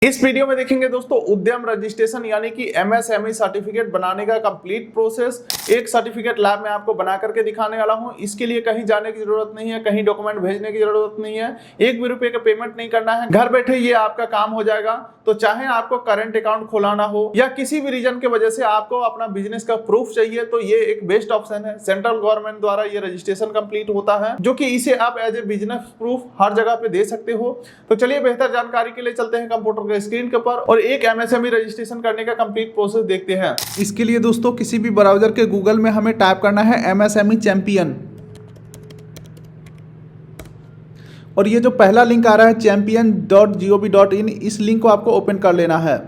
इस वीडियो में देखेंगे दोस्तों उद्यम रजिस्ट्रेशन यानी कि एमएसएमई सर्टिफिकेट बनाने का कंप्लीट प्रोसेस। एक सर्टिफिकेट लैब में आपको बना करके दिखाने वाला हूं। इसके लिए कहीं जाने की जरूरत नहीं है, कहीं डॉक्यूमेंट भेजने की जरूरत नहीं है, एक भी रुपए का पेमेंट नहीं करना है। घर बैठे ये आपका काम हो जाएगा। तो चाहे आपको करंट अकाउंट खोलाना हो या किसी भी रीजन की वजह से आपको अपना बिजनेस का प्रूफ चाहिए तो ये एक बेस्ट ऑप्शन है। सेंट्रल गवर्नमेंट द्वारा ये रजिस्ट्रेशन कंप्लीट होता है, जो कि इसे आप एज ए बिजनेस प्रूफ हर जगह पे दे सकते हो। तो चलिए बेहतर जानकारी के लिए चलते हैं कंप्यूटर के स्क्रीन के ऊपर और एक एमएसएमई रजिस्ट्रेशन करने का कंप्लीट प्रोसेस देखते हैं। इसके लिए दोस्तों किसी भी ब्राउजर के गूगल में हमें टाइप करना है एमएसएमई चैंपियन, और ये जो पहला लिंक आ रहा है champion.gov.in, इस लिंक को आपको ओपन कर लेना है।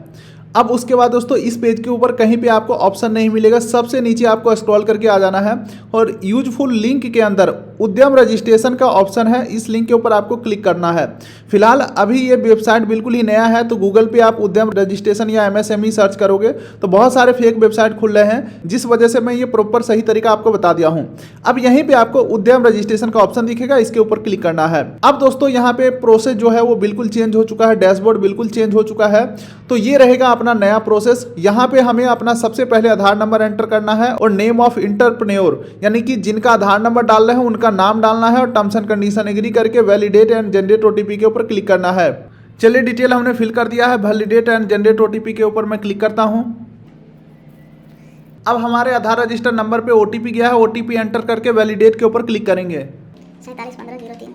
अब उसके बाद दोस्तों इस पेज के ऊपर कहीं पे आपको ऑप्शन नहीं मिलेगा, सबसे नीचे आपको स्क्रॉल करके आ जाना है और यूजफुल लिंक के अंदर उद्यम रजिस्ट्रेशन का ऑप्शन है, इस लिंक के ऊपर आपको क्लिक करना है। फिलहाल अभी ये वेबसाइट बिल्कुल ही नया है, तो गूगल पे आप उद्यम रजिस्ट्रेशन या एमएसएमई सर्च करोगे तो बहुत सारे फेक वेबसाइट खुल रहे हैं, जिस वजह से मैं ये प्रॉपर सही तरीका आपको बता दिया हूँ। अब यहीं पे आपको उद्यम रजिस्ट्रेशन का ऑप्शन दिखेगा, इसके ऊपर क्लिक करना है। अब दोस्तों यहाँ पे प्रोसेस जो है वो बिल्कुल चेंज हो चुका है, डैशबोर्ड बिल्कुल चेंज हो चुका है। तो ये रहेगा अपना नया प्रोसेस। यहाँ पे हमें अपना सबसे पहले आधार नंबर एंटर करना है और नेम ऑफ इंटरप्रेन्योर, यानी कि जिनका आधार नंबर डाल रहे हैं उनका नाम डालना है और टर्म्स एंड कंडीशन एग्री करके वैलिडेट एंड जनरेट ओटीपी के ऊपर क्लिक करना है। चलिए डिटेल हमने फिल कर दिया है, वैलिडेट एंड जनरेट ओटीपी के ऊपर मैं क्लिक करता हूं। अब हमारे आधार रजिस्टर नंबर पे ओटीपी गया है, ओटीपी एंटर करके वैलिडेट के ऊपर क्लिक करेंगे। 471503।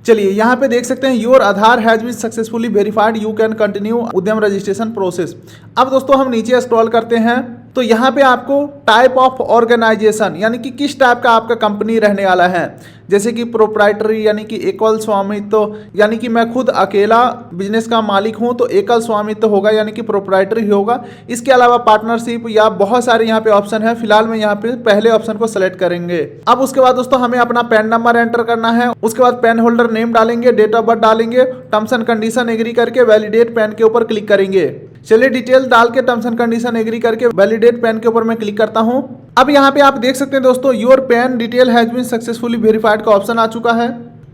चलिए यहाँ पे देख सकते हैं your Aadhaar has been successfully verified, you can continue Udyam registration process. अब दोस्तों हम नीचे स्क्रॉल करते हैं तो यहाँ पे आपको टाइप ऑफ ऑर्गेनाइजेशन यानी कि किस टाइप का आपका कंपनी रहने वाला है, जैसे कि प्रोप्राइटरी यानी कि एकल स्वामित्व, यानी कि मैं खुद अकेला बिजनेस का मालिक हूँ तो एकल स्वामित्व होगा यानी कि प्रोप्राइटरी होगा। इसके अलावा पार्टनरशिप या बहुत सारे यहाँ पे ऑप्शन है, फिलहाल मैं यहाँ पे पहले ऑप्शन को सेलेक्ट करेंगे। अब उसके बाद दोस्तों हमें अपना पैन नंबर एंटर करना है, उसके बाद पैन होल्डर नेम डालेंगे, डेट ऑफ बर्थ डालेंगे, टर्म्स एंड कंडीशन एग्री करके वैलिडेट पैन के ऊपर क्लिक करेंगे। चलिए डिटेल डाल के टर्म्स एंड कंडीशन एग्री करके वैलिडेट पैन के ऊपर मैं क्लिक करता हूं। अब यहाँ पे आप देख सकते हैं दोस्तों your PAN detail has been successfully verified का ऑप्शन आ चुका है।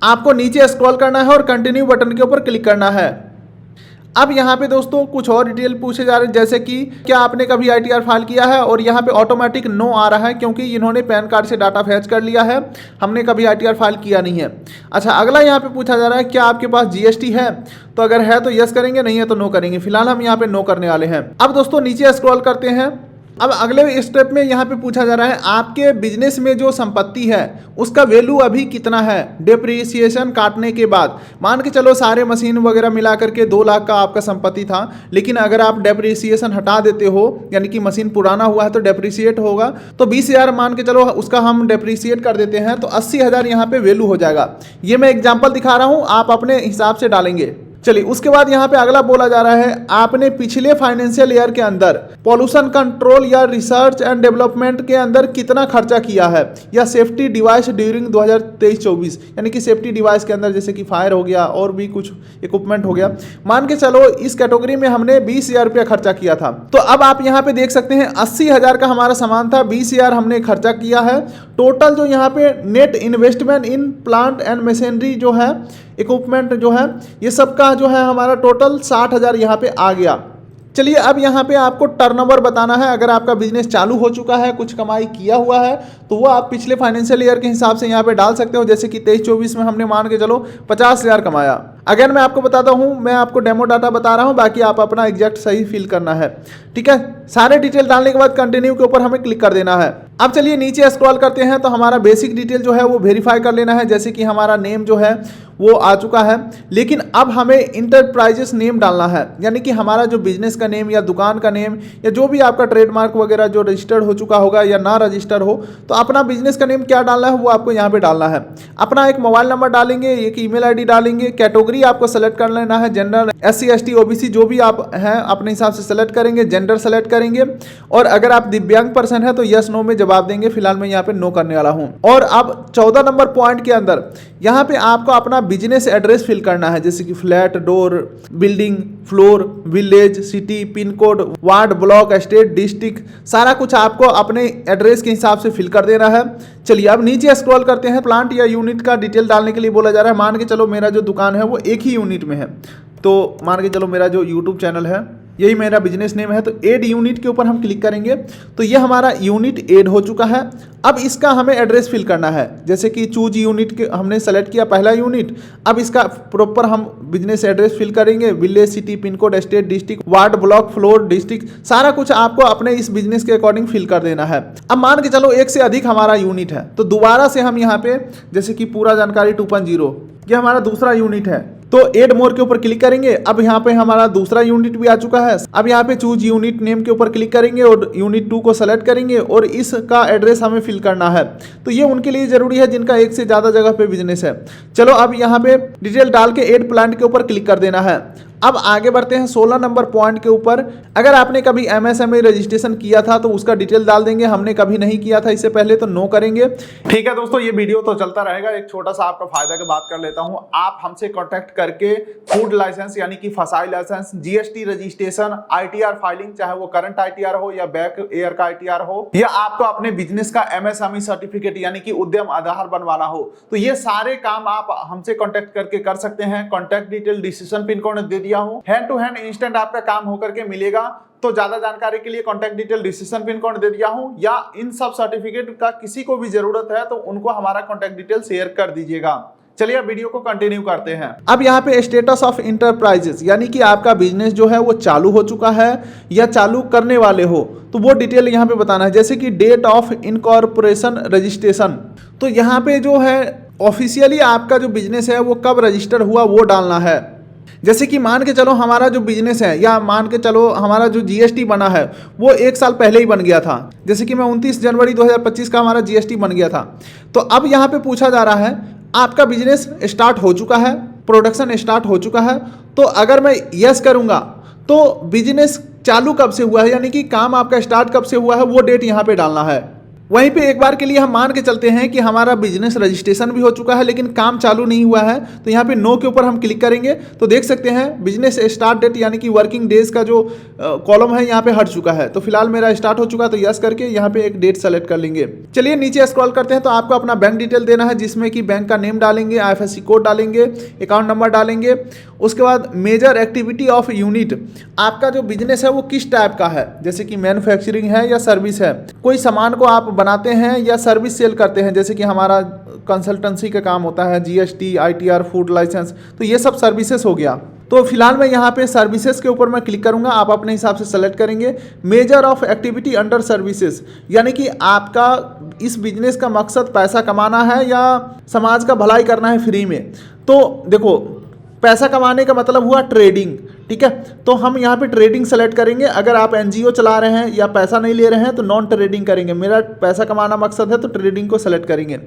आपको नीचे स्क्रॉल करना है और कंटिन्यू बटन के ऊपर क्लिक करना है। अब यहाँ पे दोस्तों कुछ और डिटेल पूछे जा रहे हैं, जैसे कि क्या आपने कभी आईटीआर फाइल किया है, और यहाँ पे ऑटोमेटिक नो आ रहा है क्योंकि इन्होंने पैन कार्ड से डाटा फैच कर लिया है, हमने कभी आईटीआर फाइल किया नहीं है। अच्छा, अगला यहाँ पे पूछा जा रहा है क्या आपके पास जीएसटी है, तो अगर है तो यस करेंगे, नहीं है तो नो करेंगे। फिलहाल हम यहाँ पे नो करने वाले हैं। अब दोस्तों नीचे स्क्रॉल करते हैं। अब अगले स्टेप में यहाँ पे पूछा जा रहा है आपके बिजनेस में जो संपत्ति है उसका वैल्यू अभी कितना है डेप्रिसिएशन काटने के बाद। मान के चलो सारे मशीन वगैरह मिला करके 2 लाख का आपका संपत्ति था, लेकिन अगर आप डेप्रिसिएशन हटा देते हो यानी कि मशीन पुराना हुआ है तो डेप्रिसिएट होगा, तो 20,000 मान के चलो उसका हम डेप्रिसिएट कर देते हैं तो 80,000 यहाँ पे वैल्यू हो जाएगा। ये मैं एग्जाम्पल दिखा रहा हूँ, आप अपने हिसाब से डालेंगे। चलिए उसके बाद यहाँ पे अगला बोला जा रहा है आपने पिछले फाइनेंशियल ईयर के अंदर पॉल्यूशन कंट्रोल या रिसर्च एंड डेवलपमेंट के अंदर कितना खर्चा किया है, या सेफ्टी डिवाइस ड्यूरिंग 2023-24, यानी कि सेफ्टी डिवाइस के अंदर जैसे कि फायर हो गया और भी कुछ इक्विपमेंट हो गया। मान के चलो इस कैटेगरी में हमने 20,000 रुपया खर्चा किया था, तो अब आप यहाँ पे देख सकते हैं 80,000 का हमारा सामान था, 20,000 हमने खर्चा किया है। टोटल जो यहाँ पे net investment in plant and machinery जो है, इक्विपमेंट जो है, ये सब का जो है हमारा टोटल 60,000 यहाँ पे आ गया। चलिए अब यहाँ पे आपको टर्नओवर बताना है। अगर आपका बिजनेस चालू हो चुका है, कुछ कमाई किया हुआ है, तो वो आप पिछले फाइनेंशियल ईयर के हिसाब से यहाँ पे डाल सकते हो। जैसे कि 23-24 में हमने मान के चलो 50,000 कमाया। अगर मैं आपको बताता हूँ, मैं आपको डेमो डाटा बता रहा हूँ, बाकी आप अपना एग्जैक्ट सही फिल करना है, ठीक है। सारे डिटेल डालने के बाद कंटिन्यू के ऊपर हमें क्लिक कर देना है। अब चलिए नीचे स्क्रॉल करते हैं तो हमारा बेसिक डिटेल जो है वो वेरीफाई कर लेना है, जैसे कि हमारा नेम जो है वो आ चुका है, लेकिन अब हमें इंटरप्राइजेस नेम डालना है, यानी कि हमारा जो बिजनेस का नेम या दुकान का नेम या जो भी आपका ट्रेडमार्क वगैरह जो रजिस्टर्ड हो चुका होगा या ना रजिस्टर्ड हो, तो अपना बिजनेस का नेम क्या डालना है वो आपको यहाँ पे डालना है। अपना एक मोबाइल नंबर डालेंगे, एक ईमेल आईडी डालेंगे, कैटेगरी आपको सेलेक्ट कर लेना है, जनरल, SC ST OBC जो भी आप हैं अपने हिसाब से सेलेक्ट करेंगे, जेंडर सेलेक्ट करेंगे, और अगर आप दिव्यांग पर्सन है तो यस नो में जवाब देंगे। फिलहाल मैं यहाँ पे नो करने वाला हूँ। और अब 14 नंबर पॉइंट के अंदर यहाँ पे आपको अपना बिजनेस एड्रेस फिल करना है, जैसे कि flat, door, building, floor, village, city, pin code, ward, block, state, district, सारा कुछ आपको अपने एड्रेस के हिसाब से फिल कर देना है। चलिए अब नीचे स्क्रॉल करते हैं। प्लांट या यूनिट का डिटेल डालने के लिए बोला जा रहा है। मान के चलो मेरा जो दुकान है वो एक ही यूनिट में है, तो मान के चलो मेरा जो यूट्यूब चैनल है यही मेरा बिजनेस नेम है, तो ऐड यूनिट के ऊपर हम क्लिक करेंगे तो ये हमारा यूनिट ऐड हो चुका है। अब इसका हमें एड्रेस फिल करना है, जैसे कि चूज यूनिट के हमने सेलेक्ट किया पहला यूनिट। अब इसका प्रॉपर हम बिजनेस एड्रेस फिल करेंगे, village, city, pin code, state, district, ward, block, floor, district, सारा कुछ आपको अपने इस बिजनेस के अकॉर्डिंग फिल कर देना है। अब मान के चलो एक से अधिक हमारा यूनिट है, तो दोबारा से हम यहाँ पे जैसे कि पूरा जानकारी 2.0 ये हमारा दूसरा यूनिट है, तो एड मोर के ऊपर क्लिक करेंगे। अब यहाँ पे हमारा दूसरा यूनिट भी आ चुका है। अब यहाँ पे चूज यूनिट नेम के ऊपर क्लिक करेंगे और यूनिट 2 को सेलेक्ट करेंगे और इसका एड्रेस हमें फिल करना है। तो ये उनके लिए जरूरी है जिनका एक से ज़्यादा जगह पे बिजनेस है। चलो अब यहाँ पे डिटेल डाल के एड प्लांट के ऊपर क्लिक कर देना है। अब आगे बढ़ते हैं 16 नंबर पॉइंट के ऊपर। अगर आपने कभी एमएसएमई रजिस्ट्रेशन किया था तो उसका डिटेल डाल देंगे। हमने कभी नहीं किया था इससे पहले, तो नो करेंगे। ठीक है दोस्तों, ये वीडियो तो चलता रहेगा। एक छोटा सा आपका फायदा की बात कर लेता हूं। आप हमसे कांटेक्ट करके फूड लाइसेंस यानी कि FSSAI licence, GST registration, ITR filing, चाहे वो करंट आईटीआर हो या बैक ईयर का आईटीआर हो, या आपको अपने बिजनेस का एमएसएमई सर्टिफिकेट यानी कि उद्यम आधार बनवाना हो, तो ये सारे काम आप हमसे कांटेक्ट करके कर सकते हैं। Contact detail description pin code दे दिया हूं, हैंड टू हैंड इंस्टेंट आपका काम होकर के मिलेगा। तो ज्यादा जानकारी के लिए contact detail description pin code दे दिया हूं, या इन सब सर्टिफिकेट का किसी को भी जरूरत है तो उनको हमारा कांटेक्ट डिटेल शेयर कर दीजिएगा। चलिए अब वीडियो को कंटिन्यू करते हैं। अब यहाँ पे स्टेटस ऑफ इंटरप्राइजेस यानी कि आपका बिजनेस जो है वो चालू हो चुका है या चालू करने वाले हो, तो वो डिटेल यहाँ पे बताना है। जैसे कि डेट ऑफ इनकॉर्पोरेशन रजिस्ट्रेशन, तो यहाँ पे जो है ऑफिशियली आपका जो बिजनेस है वो कब रजिस्टर हुआ वो डालना है। जैसे कि मान के चलो हमारा जो बिजनेस है, या मान के चलो हमारा जो जीएसटी बना है वो 1 साल पहले ही बन गया था। जैसे कि मैं 29 जनवरी 2025 का हमारा जीएसटी बन गया था। तो अब यहाँ पे पूछा जा रहा है आपका बिजनेस स्टार्ट हो चुका है, प्रोडक्शन स्टार्ट हो चुका है, तो अगर मैं यस करूँगा तो बिजनेस चालू कब से हुआ है यानी कि काम आपका स्टार्ट कब से हुआ है वो डेट यहाँ पे डालना है। वहीं पे एक बार के लिए हम मान के चलते हैं कि हमारा बिजनेस रजिस्ट्रेशन भी हो चुका है लेकिन काम चालू नहीं हुआ है, तो यहाँ पे नो के ऊपर हम क्लिक करेंगे तो देख सकते हैं बिजनेस स्टार्ट डेट यानी कि वर्किंग डेज का जो कॉलम है यहाँ पे हट चुका है। तो फिलहाल मेरा स्टार्ट हो चुका है, तो यस करके यहाँ पे एक डेट सेलेक्ट कर लेंगे। चलिए नीचे स्क्रॉल करते हैं, तो आपको अपना बैंक डिटेल देना है जिसमें कि बैंक का नेम डालेंगे, IFSC कोड डालेंगे, अकाउंट नंबर डालेंगे। उसके बाद मेजर एक्टिविटी ऑफ यूनिट, आपका जो बिजनेस है वो किस टाइप का है, जैसे कि मैन्युफैक्चरिंग है या सर्विस है, कोई सामान को आप बनाते हैं या सर्विस सेल करते हैं, जैसे कि हमारा कंसल्टेंसी का काम होता है, जीएसटी, आईटीआर, फूड लाइसेंस, तो ये सब सर्विसेज हो गया। तो फिलहाल मैं यहाँ पे सर्विसेज के ऊपर मैं क्लिक करूँगा, आप अपने हिसाब से सेलेक्ट करेंगे। Measure of activity under services यानी कि आपका इस बिजनेस का मकसद पैसा कमाना है या समाज का भलाई करना है फ्री में। तो देखो पैसा कमाने का मतलब हुआ ट्रेडिंग, ठीक है, तो हम यहाँ पे ट्रेडिंग सेलेक्ट करेंगे। अगर आप एनजीओ चला रहे हैं या पैसा नहीं ले रहे हैं तो नॉन ट्रेडिंग करेंगे। मेरा पैसा कमाना मकसद है तो ट्रेडिंग को सेलेक्ट करेंगे।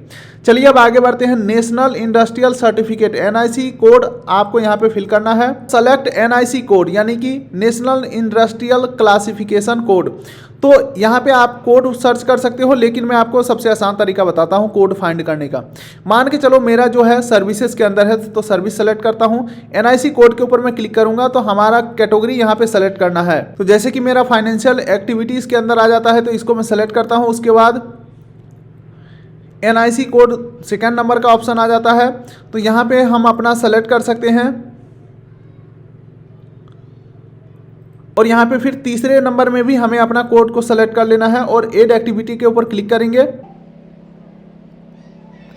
चलिए अब आगे बढ़ते हैं। National industrial certificate NIC code आपको यहाँ पे फिल करना है। सेलेक्ट NIC कोड यानी कि नेशनल इंडस्ट्रियल क्लासिफिकेशन कोड, तो यहाँ पे आप कोड सर्च कर सकते हो, लेकिन मैं आपको सबसे आसान तरीका बताता हूँ कोड फाइंड करने का। मान के चलो मेरा जो है सर्विसेज के अंदर है तो सर्विस सेलेक्ट करता हूँ। NIC कोड के ऊपर मैं क्लिक करूँगा तो हमारा कैटेगरी यहाँ पे सेलेक्ट करना है। तो जैसे कि मेरा फाइनेंशियल एक्टिविटीज़ के अंदर आ जाता है तो इसको मैं सेलेक्ट करता हूँ। उसके बाद NIC कोड 2nd नंबर का ऑप्शन आ जाता है, तो यहाँ पे हम अपना सेलेक्ट कर सकते हैं। और यहाँ पे फिर 3रे नंबर में भी हमें अपना कोड को सेलेक्ट कर लेना है और एड एक्टिविटी के ऊपर क्लिक करेंगे।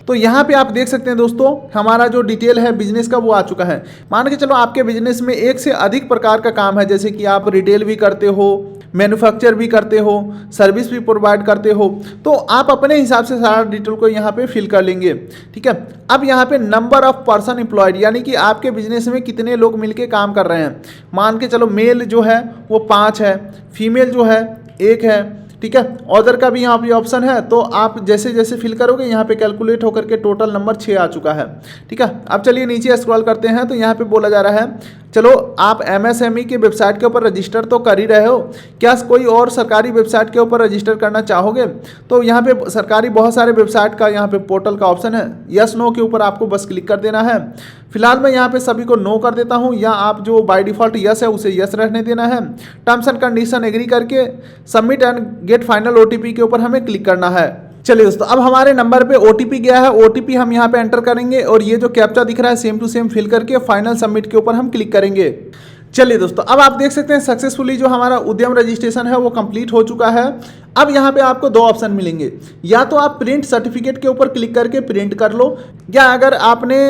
तो यहाँ पे आप देख सकते हैं दोस्तों हमारा जो डिटेल है बिजनेस का वो आ चुका है। मान के चलो आपके बिजनेस में एक से अधिक प्रकार का काम है, जैसे कि आप रिटेल भी करते हो, मैन्युफैक्चर भी करते हो, सर्विस भी प्रोवाइड करते हो, तो आप अपने हिसाब से सारा डिटेल को यहाँ पे फिल कर लेंगे, ठीक है। अब यहाँ पे नंबर ऑफ पर्सन एम्प्लॉयड यानी कि आपके बिजनेस में कितने लोग मिलके काम कर रहे हैं। मान के चलो मेल जो है वो 5 है, फीमेल जो है 1 है, ठीक है। अदर का भी यहाँ पे ऑप्शन है, तो आप जैसे जैसे फिल करोगे यहाँ पे कैलकुलेट होकर के टोटल नंबर 6 आ चुका है, ठीक है। अब चलिए नीचे स्क्रॉल करते हैं, तो यहाँ पे बोला जा रहा है चलो आप MSME के वेबसाइट के ऊपर रजिस्टर तो कर ही रहे हो, क्या कोई और सरकारी वेबसाइट के ऊपर रजिस्टर करना चाहोगे? तो यहाँ पे सरकारी बहुत सारे वेबसाइट का यहाँ पे पोर्टल का ऑप्शन है, यस नो के ऊपर आपको बस क्लिक कर देना है। फिलहाल मैं यहाँ पे सभी को नो कर देता हूँ, या आप जो बाय डिफ़ॉल्ट यस है उसे यस रहने देना है। टर्म्स एंड कंडीशन एग्री करके submit and get final OTP के ऊपर हमें क्लिक करना है। चलिए दोस्तों, अब हमारे नंबर पे OTP गया है, OTP हम यहाँ पे एंटर करेंगे और ये जो कैप्चा दिख रहा है सेम टू सेम फिल करके फाइनल सबमिट के ऊपर हम क्लिक करेंगे। चलिए दोस्तों, अब आप देख सकते हैं सक्सेसफुली जो हमारा उद्यम रजिस्ट्रेशन है वो कंप्लीट हो चुका है। अब यहाँ पे आपको दो ऑप्शन मिलेंगे, या तो आप प्रिंट सर्टिफिकेट के ऊपर क्लिक करके प्रिंट कर लो, या अगर आपने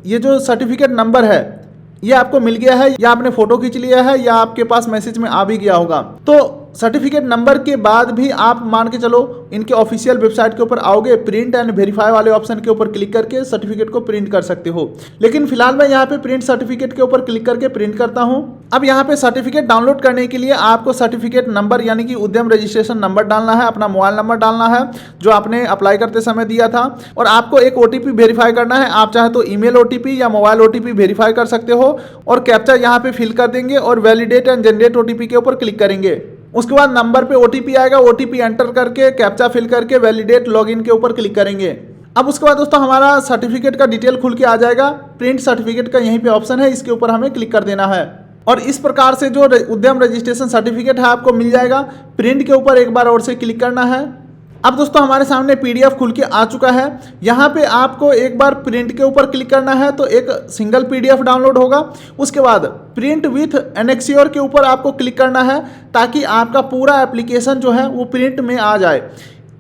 ये जो सर्टिफिकेट नंबर है ये आपको मिल गया है, या आपने फोटो खींच लिया है, या आपके पास मैसेज में आ भी गया होगा, तो सर्टिफिकेट नंबर के बाद भी आप मान के चलो इनके ऑफिशियल वेबसाइट के ऊपर आओगे, प्रिंट एंड वेरीफाई वाले ऑप्शन के ऊपर क्लिक करके सर्टिफिकेट को प्रिंट कर सकते हो। लेकिन फिलहाल मैं यहाँ पे प्रिंट सर्टिफिकेट के ऊपर क्लिक करके प्रिंट करता हूँ। अब यहाँ पे सर्टिफिकेट डाउनलोड करने के लिए आपको सर्टिफिकेट नंबर यानी कि उद्यम रजिस्ट्रेशन नंबर डालना है, अपना मोबाइल नंबर डालना है जो आपने अप्लाई करते समय दिया था, और आपको एक OTP वेरीफाई करना है। आप चाहे तो ईमेल OTP या मोबाइल OTP वेरीफाई कर सकते हो, और कैप्चा यहाँ पे फिल कर देंगे और वैलिडेट एंड जनरेट OTP के ऊपर क्लिक करेंगे। उसके बाद नंबर पे OTP आएगा, OTP एंटर करके कैप्चा फिल करके वैलिडेट लॉगिन के ऊपर क्लिक करेंगे। अब उसके बाद दोस्तों हमारा सर्टिफिकेट का डिटेल खुल के आ जाएगा, प्रिंट सर्टिफिकेट का यहीं पे ऑप्शन है, इसके ऊपर हमें क्लिक कर देना है, और इस प्रकार से जो उद्यम रजिस्ट्रेशन सर्टिफिकेट है आपको मिल जाएगा। प्रिंट के ऊपर एक बार और से क्लिक करना है। अब दोस्तों हमारे सामने PDF खुल के आ चुका है। यहाँ पे आपको एक बार प्रिंट के ऊपर क्लिक करना है तो एक सिंगल PDF डाउनलोड होगा। उसके बाद प्रिंट विथ एनेक्सियोर के ऊपर आपको क्लिक करना है ताकि आपका पूरा एप्लीकेशन जो है वो प्रिंट में आ जाए।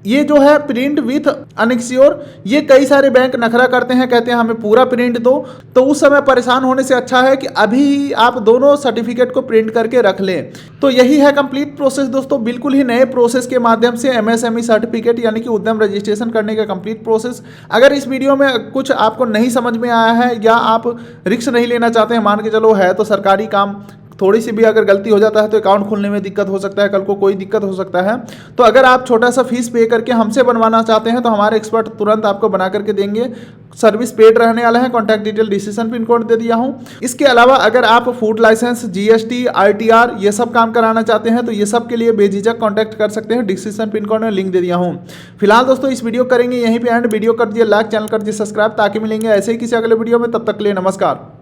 ये जो है प्रिंट विथ अनेक्सियोर, ये कई सारे बैंक नखरा करते हैं, कहते हैं हमें पूरा प्रिंट दो, तो उस समय परेशान होने से अच्छा है कि अभी आप दोनों सर्टिफिकेट को प्रिंट करके रख लें। तो यही है कंप्लीट प्रोसेस दोस्तों, बिल्कुल ही नए प्रोसेस के माध्यम से MSME सर्टिफिकेट यानी कि उद्यम रजिस्ट्रेशन करने का कंप्लीट प्रोसेस। अगर इस वीडियो में कुछ आपको नहीं समझ में आया है या आप रिस्क नहीं लेना चाहते हैं, मान के चलो है तो सरकारी काम, थोड़ी सी भी अगर गलती हो जाता है तो अकाउंट खोलने में दिक्कत हो सकता है, कल को कोई दिक्कत हो सकता है, तो अगर आप छोटा सा फीस पे करके हमसे बनवाना चाहते हैं तो हमारे एक्सपर्ट तुरंत आपको बना करके देंगे। सर्विस पेड रहने वाला है, contact detail description pin code दे दिया हूँ। इसके अलावा अगर आप फूड लाइसेंस, GST, RTR ये सब काम कराना चाहते हैं तो ये सब के लिए बेझिझक कॉन्टैक्ट कर सकते हैं, डिस्क्रिप्शन पिन कोड में लिंक दे दिया हूँ। फिलहाल दोस्तों इस वीडियो करेंगे यहीं पे एंड, वीडियो कर दिए लाइक, चैनल कर दिए सब्सक्राइब, ताकि मिलेंगे ऐसे ही किसी अगले वीडियो में। तब तक के लिए नमस्कार।